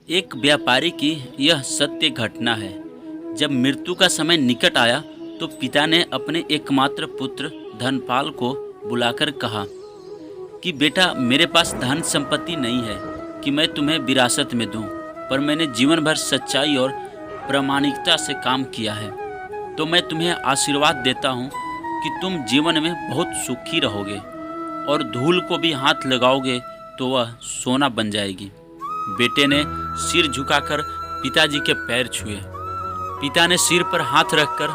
एक व्यापारी की यह सत्य घटना है। जब मृत्यु का समय निकट आया तो पिता ने अपने एकमात्र पुत्र धनपाल को बुलाकर कहा कि बेटा, मेरे पास धन संपत्ति नहीं है कि मैं तुम्हें विरासत में दूं, पर मैंने जीवन भर सच्चाई और प्रामाणिकता से काम किया है। तो मैं तुम्हें आशीर्वाद देता हूं कि तुम जीवन में बहुत सुखी रहोगे और धूल को भी हाथ लगाओगे तो वह सोना बन जाएगी। बेटे ने सिर झुकाकर पिताजी के पैर छुए। पिता ने सिर पर हाथ रखकर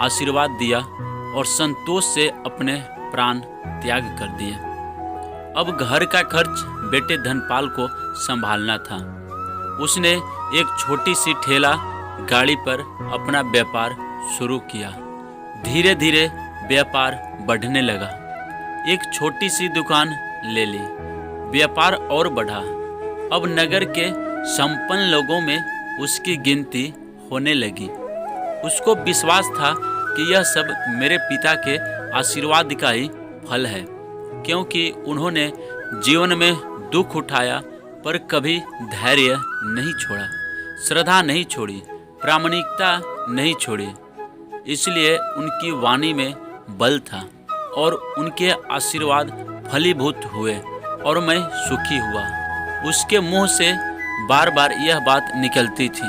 आशीर्वाद दिया और संतोष से अपने प्राण त्याग कर दिए। अब घर का खर्च बेटे धनपाल को संभालना था। उसने एक छोटी सी ठेला गाड़ी पर अपना व्यापार शुरू किया। धीरे धीरे व्यापार बढ़ने लगा। एक छोटी सी दुकान ले ली। व्यापार और बढ़ा। अब नगर के संपन्न लोगों में उसकी गिनती होने लगी। उसको विश्वास था कि यह सब मेरे पिता के आशीर्वाद का ही फल है, क्योंकि उन्होंने जीवन में दुख उठाया पर कभी धैर्य नहीं छोड़ा, श्रद्धा नहीं छोड़ी, प्रामाणिकता नहीं छोड़ी। इसलिए उनकी वाणी में बल था और उनके आशीर्वाद फलीभूत हुए और मैं सुखी हुआ। उसके मुंह से बार बार यह बात निकलती थी।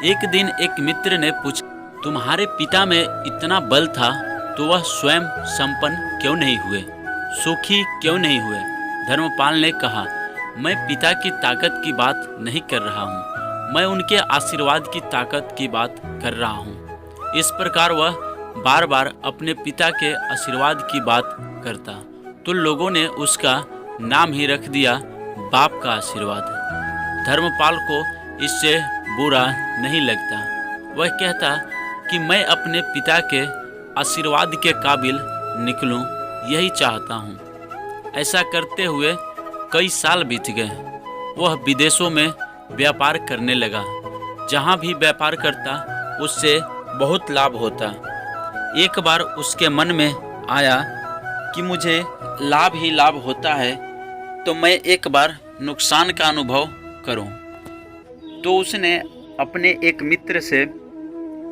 एक दिन एक मित्र ने पूछा, तुम्हारे पिता में इतना बल था तो वह स्वयं संपन्न क्यों नहीं हुए, सुखी क्यों नहीं हुए? धर्मपाल ने कहा, मैं पिता की ताकत की बात नहीं कर रहा हूँ, मैं उनके आशीर्वाद की ताकत की बात कर रहा हूँ। इस प्रकार वह बार बार अपने पिता के आशीर्वाद की बात करता तो लोगों ने उसका नाम ही रख दिया बाप का आशीर्वाद। धर्मपाल को इससे बुरा नहीं लगता। वह कहता कि मैं अपने पिता के आशीर्वाद के काबिल निकलूं, यही चाहता हूं। ऐसा करते हुए कई साल बीत गए। वह विदेशों में व्यापार करने लगा। जहां भी व्यापार करता उससे बहुत लाभ होता। एक बार उसके मन में आया कि मुझे लाभ ही लाभ होता है तो मैं एक बार नुकसान का अनुभव करूं। तो उसने अपने एक मित्र से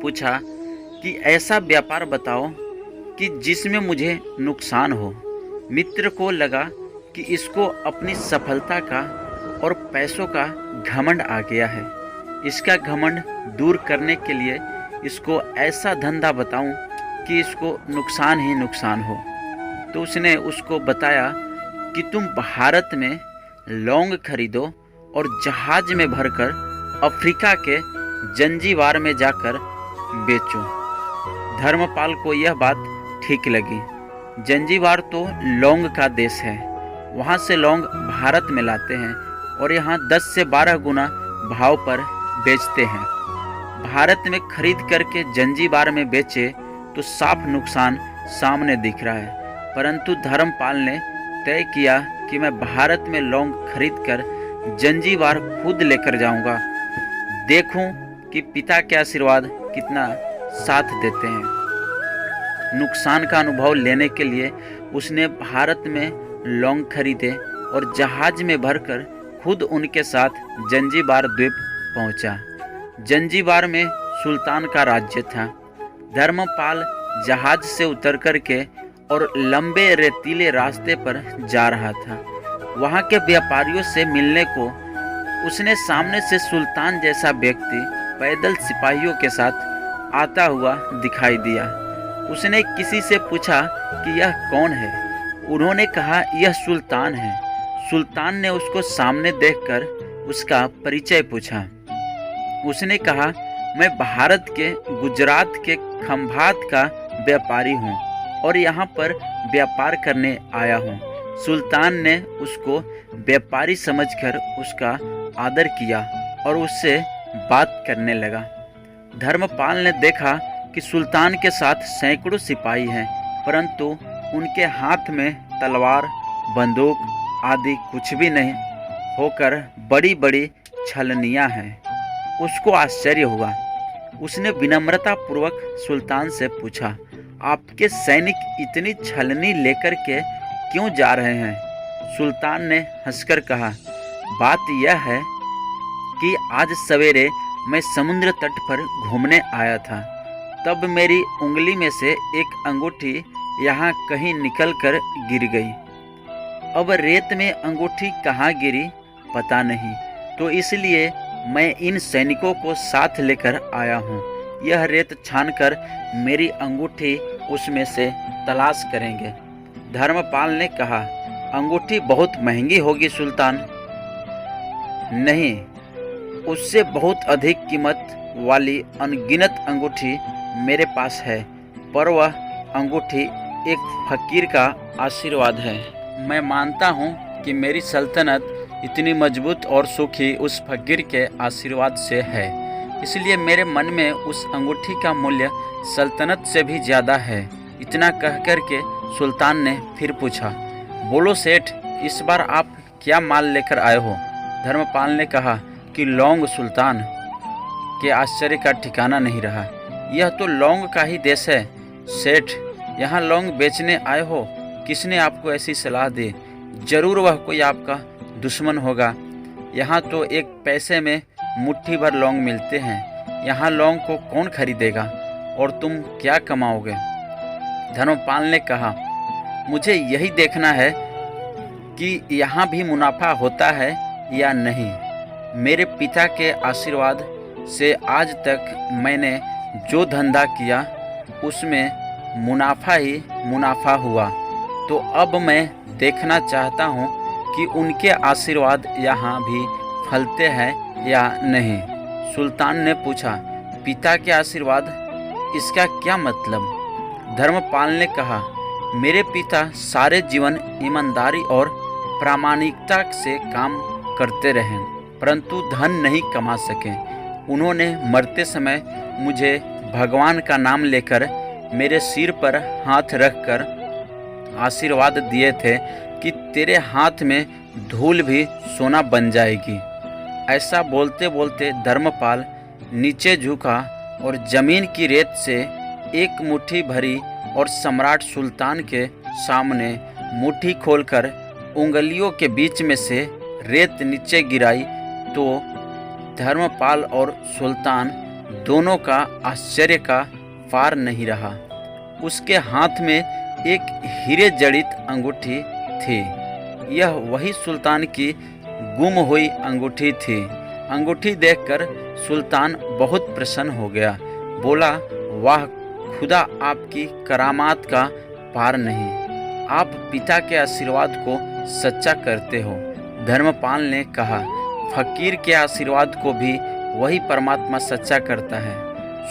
पूछा कि ऐसा व्यापार बताओ कि जिसमें मुझे नुकसान हो। मित्र को लगा कि इसको अपनी सफलता का और पैसों का घमंड आ गया है। इसका घमंड दूर करने के लिए इसको ऐसा धंधा बताऊं कि इसको नुकसान ही नुकसान हो। तो उसने उसको बताया कि तुम भारत में लौंग खरीदो और जहाज में भरकर अफ्रीका के जंजीबार में जाकर बेचो। धर्मपाल को यह बात ठीक लगी। जंजीबार तो लौंग का देश है। वहाँ से लौंग भारत में लाते हैं और यहाँ 10 से 12 गुना भाव पर बेचते हैं। भारत में खरीद करके जंजीबार में बेचे तो साफ नुकसान सामने दिख रहा है। परंतु धर्मपाल ने तय किया कि मैं भारत में लौंग खरीदकर जंजीबार खुद लेकर जाऊंगा। देखूं कि पिता के आशीर्वाद कितना साथ देते हैं। नुकसान का अनुभव लेने के लिए उसने भारत में लौंग खरीदे और जहाज में भरकर खुद उनके साथ जंजीबार द्वीप पहुंचा। जंजीबार में सुल्तान का राज्य था। धर्मपाल जहाज से उतर करके और लंबे रेतीले रास्ते पर जा रहा था। वहाँ के व्यापारियों से मिलने को उसने सामने से सुल्तान जैसा व्यक्ति पैदल सिपाहियों के साथ आता हुआ दिखाई दिया। उसने किसी से पूछा कि यह कौन है। उन्होंने कहा, यह सुल्तान है। सुल्तान ने उसको सामने देखकर उसका परिचय पूछा। उसने कहा, मैं भारत के गुजरात के खंभात का व्यापारी हूँ और यहाँ पर व्यापार करने आया हूँ। सुल्तान ने उसको व्यापारी समझकर उसका आदर किया और उससे बात करने लगा। धर्मपाल ने देखा कि सुल्तान के साथ सैकड़ों सिपाही हैं, परंतु उनके हाथ में तलवार, बंदूक आदि कुछ भी नहीं होकर बड़ी बड़ी छलनियाँ हैं। उसको आश्चर्य हुआ। उसने विनम्रता पूर्वक सुल्तान से पूछा, आपके सैनिक इतनी छलनी लेकर के क्यों जा रहे हैं? सुल्तान ने हंसकर कहा, बात यह है कि आज सवेरे मैं समुद्र तट पर घूमने आया था, तब मेरी उंगली में से एक अंगूठी यहाँ कहीं निकलकर गिर गई। अब रेत में अंगूठी कहाँ गिरी पता नहीं, तो इसलिए मैं इन सैनिकों को साथ लेकर आया हूँ। यह रेत छानकर मेरी अंगूठी उसमें से तलाश करेंगे। धर्मपाल ने कहा, अंगूठी बहुत महंगी होगी सुल्तान। नहीं, उससे बहुत अधिक कीमत वाली अनगिनत अंगूठी मेरे पास है, पर वह अंगूठी एक फकीर का आशीर्वाद है। मैं मानता हूँ कि मेरी सल्तनत इतनी मजबूत और सुखी उस फकीर के आशीर्वाद से है, इसलिए मेरे मन में उस अंगूठी का मूल्य सल्तनत से भी ज़्यादा है। इतना कहकर के सुल्तान ने फिर पूछा, बोलो सेठ, इस बार आप क्या माल लेकर आए हो? धर्मपाल ने कहा कि लौंग सुल्तान। के आश्चर्य का ठिकाना नहीं रहा। यह तो लौंग का ही देश है सेठ, यहाँ लौंग बेचने आए हो? किसने आपको ऐसी सलाह दी? जरूर वह कोई आपका दुश्मन होगा। यहाँ तो एक पैसे में मुट्ठी भर लौंग मिलते हैं, यहाँ लौंग को कौन खरीदेगा? और तुम क्या कमाओगे? धर्मपाल ने कहा, मुझे यही देखना है कि यहाँ भी मुनाफा होता है या नहीं। मेरे पिता के आशीर्वाद से आज तक मैंने जो धंधा किया उसमें मुनाफा ही मुनाफा हुआ, तो अब मैं देखना चाहता हूँ कि उनके आशीर्वाद यहाँ भी फलते हैं या नहीं। सुल्तान ने पूछा, पिता के आशीर्वाद, इसका क्या मतलब? धर्मपाल ने कहा, मेरे पिता सारे जीवन ईमानदारी और प्रामाणिकता से काम करते रहे, परंतु धन नहीं कमा सके। उन्होंने मरते समय मुझे भगवान का नाम लेकर मेरे सिर पर हाथ रखकर आशीर्वाद दिए थे कि तेरे हाथ में धूल भी सोना बन जाएगी। ऐसा बोलते बोलते धर्मपाल नीचे झुका और जमीन की रेत से एक मुट्ठी भरी और सम्राट सुल्तान के सामने मुट्ठी खोलकर उंगलियों के बीच में से रेत नीचे गिराई, तो धर्मपाल और सुल्तान दोनों का आश्चर्य का पार नहीं रहा। उसके हाथ में एक हीरे जड़ित अंगूठी थी। यह वही सुल्तान की गुम हुई अंगूठी थी। अंगूठी देखकर सुल्तान बहुत प्रसन्न हो गया। बोला, वाह खुदा, आपकी करामात का पार नहीं। आप पिता के आशीर्वाद को सच्चा करते हो। धर्मपाल ने कहा, फकीर के आशीर्वाद को भी वही परमात्मा सच्चा करता है।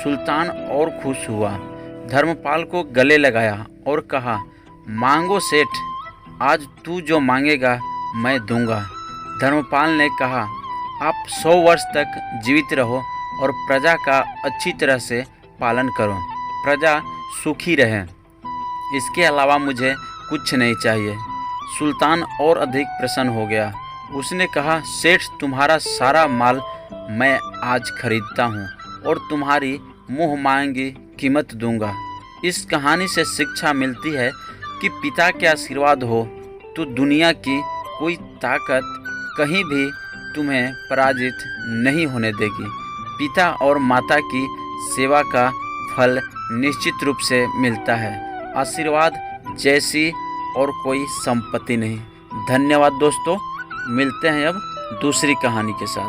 सुल्तान और खुश हुआ, धर्मपाल को गले लगाया और कहा, मांगो सेठ, आज तू जो मांगेगा मैं दूंगा। धर्मपाल ने कहा, आप 100 वर्ष तक जीवित रहो और प्रजा का अच्छी तरह से पालन करो, प्रजा सुखी रहे, इसके अलावा मुझे कुछ नहीं चाहिए। सुल्तान और अधिक प्रसन्न हो गया। उसने कहा, सेठ, तुम्हारा सारा माल मैं आज खरीदता हूँ और तुम्हारी मुँह मांगी कीमत दूंगा। इस कहानी से शिक्षा मिलती है कि पिता के आशीर्वाद हो तो दुनिया की कोई ताकत कहीं भी तुम्हें पराजित नहीं होने देगी। पिता और माता की सेवा का फल निश्चित रूप से मिलता है। आशीर्वाद जैसी और कोई संपत्ति नहीं। धन्यवाद दोस्तों, मिलते हैं अब दूसरी कहानी के साथ।